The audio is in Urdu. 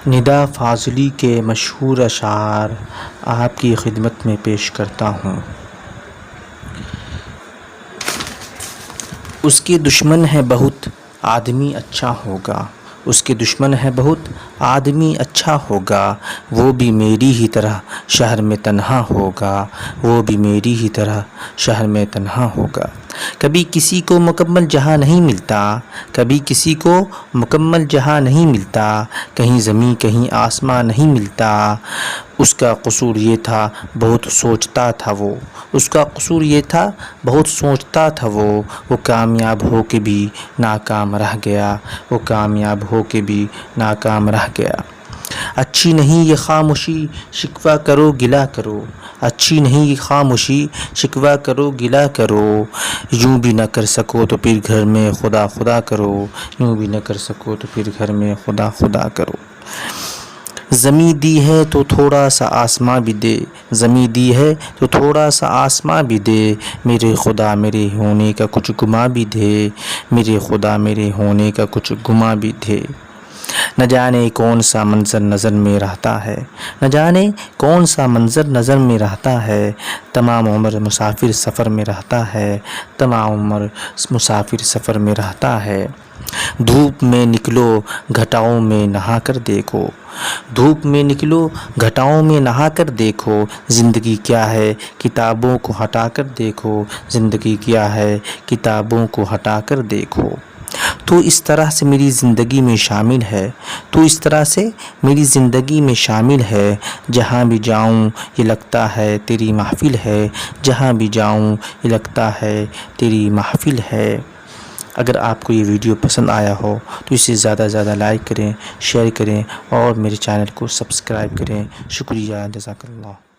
ندا فاضلی کے مشہور اشعار آپ کی خدمت میں پیش کرتا ہوں۔ اس کے دشمن ہے بہت آدمی اچھا ہوگا، اس کے دشمن ہے بہت آدمی اچھا ہوگا، وہ بھی میری ہی طرح شہر میں تنہا ہوگا، وہ بھی میری ہی طرح شہر میں تنہا ہوگا۔ کبھی کسی کو مکمل جہاں نہیں ملتا، کبھی کسی کو مکمل جہاں نہیں ملتا، کہیں زمین کہیں آسمان نہیں ملتا۔ اس کا قصور یہ تھا بہت سوچتا تھا وہ، اس کا قصور یہ تھا بہت سوچتا تھا وہ کامیاب ہو کے بھی ناکام رہ گیا، وہ کامیاب ہو کے بھی ناکام رہ گیا۔ اچھی نہیں یہ خاموشی شکوہ کرو گلہ کرو، اچھی نہیں یہ خاموشی شکوہ کرو گلہ کرو، یوں بھی نہ کر سکو تو پھر گھر میں خدا خدا کرو، یوں بھی نہ کر سکو تو پھر گھر میں خدا خدا کرو۔ زمیں دی ہے تو تھوڑا سا آسماں بھی دے، زمیں دی ہے تو تھوڑا سا آسماں بھی دے، میرے خدا میرے ہونے کا کچھ گماں بھی دے، میرے خدا میرے ہونے کا کچھ گماں بھی دے۔ نہ جانے کون سا منظر نظر میں رہتا ہے، نہ جانے کون سا منظر نظر میں رہتا ہے، تمام عمر مسافر سفر میں رہتا ہے، تمام عمر مسافر سفر میں رہتا ہے۔ دھوپ میں نکلو گھٹاؤں میں نہا کر دیکھو، دھوپ میں نکلو گھٹاؤں میں نہا کر دیکھو، زندگی کیا ہے کتابوں کو ہٹا کر دیکھو، زندگی کیا ہے کتابوں کو ہٹا کر دیکھو۔ تو اس طرح سے میری زندگی میں شامل ہے، تو اس طرح سے میری زندگی میں شامل ہے، جہاں بھی جاؤں یہ لگتا ہے تیری محفل ہے، جہاں بھی جاؤں یہ لگتا ہے تیری محفل ہے۔ اگر آپ کو یہ ویڈیو پسند آیا ہو تو اسے زیادہ سے زیادہ لائک کریں، شیئر کریں اور میرے چینل کو سبسکرائب کریں۔ شکریہ، جزاک اللہ۔